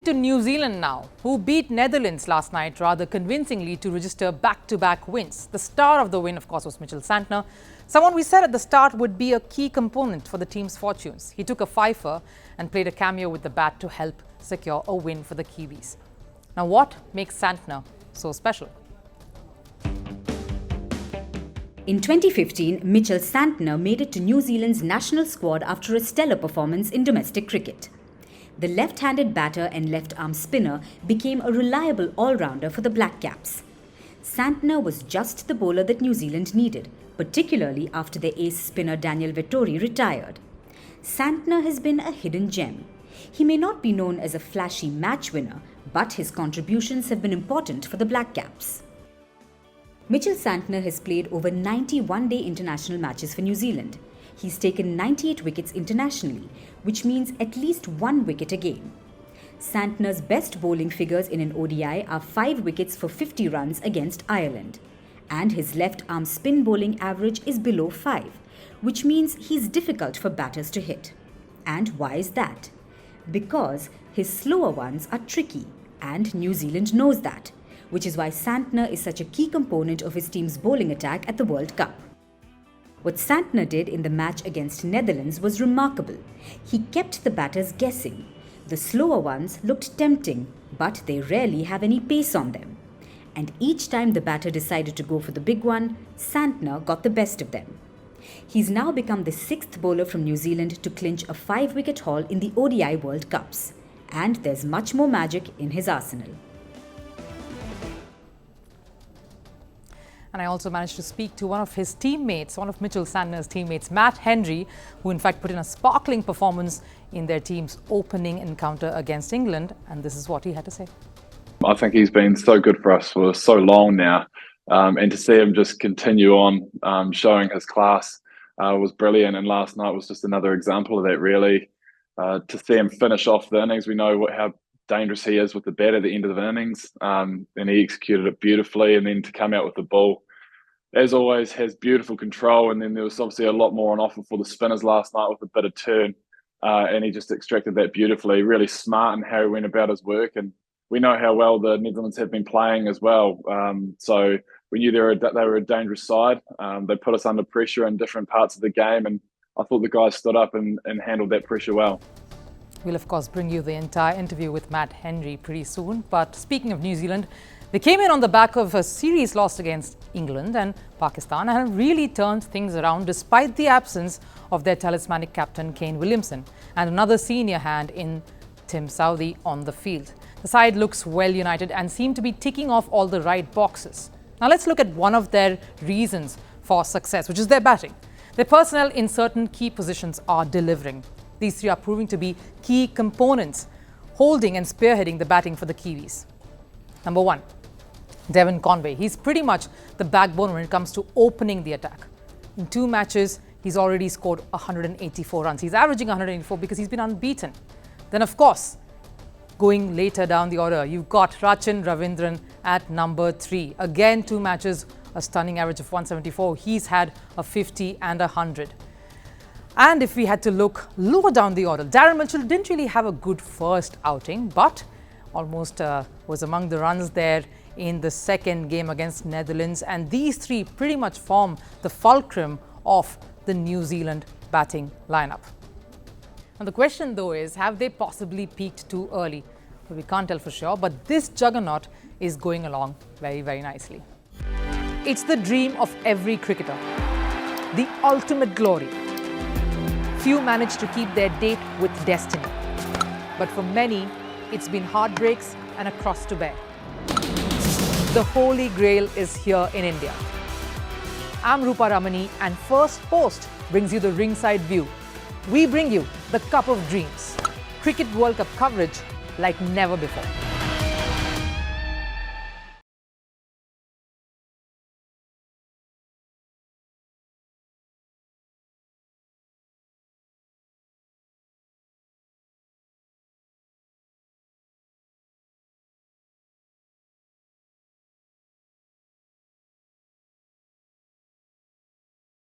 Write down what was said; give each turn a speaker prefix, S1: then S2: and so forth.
S1: To New Zealand now, who beat Netherlands last night rather convincingly to register back-to-back wins. The star of the win, of course, was Mitchell Santner, someone we said at the start would be a key component for the team's fortunes. He took a fifer and played a cameo with the bat to help secure a win for the Kiwis. Now, what makes Santner so special?
S2: In 2015, Mitchell Santner made it to New Zealand's national squad after a stellar performance in domestic cricket. The left-handed batter and left-arm spinner became a reliable all-rounder for the Black Caps. Santner was just the bowler that New Zealand needed, particularly after their ace spinner Daniel Vettori retired. Santner has been a hidden gem. He may not be known as a flashy match winner, but his contributions have been important for the Black Caps. Mitchell Santner has played over 90 one-day international matches for New Zealand. He's taken 98 wickets internationally, which means at least 1 wicket a game. Santner's best bowling figures in an ODI are 5 wickets for 50 runs against Ireland. And his left-arm spin bowling average is below 5, which means he's difficult for batters to hit. And why is that? Because his slower ones are tricky, and New Zealand knows that, which is why Santner is such a key component of his team's bowling attack at the World Cup. What Santner did in the match against Netherlands was remarkable. He kept the batters guessing. The slower ones looked tempting, but they rarely have any pace on them. And each time the batter decided to go for the big one, Santner got the best of them. He's now become the 6th bowler from New Zealand to clinch a 5-wicket haul in the ODI World Cups. And there's much more magic in his arsenal.
S1: And I also managed to speak to one of his teammates, one of Mitchell Santner's teammates, Matt Henry, who in fact put in a sparkling performance in their team's opening encounter against England. And this is what he had to say.
S3: I think he's been so good for us for so long now. And to see him just continue on showing his class was brilliant. And last night was just another example of that, really. To see him finish off the innings, we know how dangerous he is with the bat at the end of the innings, and he executed it beautifully. And then to come out with the ball, as always, has beautiful control. And then there was obviously a lot more on offer for the spinners last night with a bit of turn, and he just extracted that beautifully. Really smart in how he went about his work, and we know how well the Netherlands have been playing as well. So we knew they were a dangerous side. They put us under pressure in different parts of the game, and I thought the guys stood up and handled that pressure well.
S1: We'll, of course, bring you the entire interview with Matt Henry pretty soon. But speaking of New Zealand, they came in on the back of a series lost against England and Pakistan and have really turned things around despite the absence of their talismanic captain, Kane Williamson, and another senior hand in Tim Southee on the field. The side looks well united and seem to be ticking off all the right boxes. Now let's look at one of their reasons for success, which is their batting. Their personnel in certain key positions are delivering. These three are proving to be key components, holding and spearheading the batting for the Kiwis. Number 1, Devon Conway. He's pretty much the backbone when it comes to opening the attack. In 2 matches, he's already scored 184 runs. He's averaging 184 because he's been unbeaten. Then, of course, going later down the order, you've got Rachin Ravindran at number 3. Again, 2 matches, a stunning average of 174. He's had a 50 and 100. And if we had to look lower down the order, Darren Mitchell didn't really have a good first outing, but almost was among the runs there in the second game against Netherlands. And these 3 pretty much form the fulcrum of the New Zealand batting lineup. Now the question though is, have they possibly peaked too early? Well, we can't tell for sure, but this juggernaut is going along very, very nicely. It's the dream of every cricketer, the ultimate glory. Few manage to keep their date with destiny. But for many, it's been heartbreaks and a cross to bear. The Holy Grail is here in India. I'm Rupha Ramani, and Firstpost brings you the ringside view. We bring you the Cup of Dreams. Cricket World Cup coverage like never before.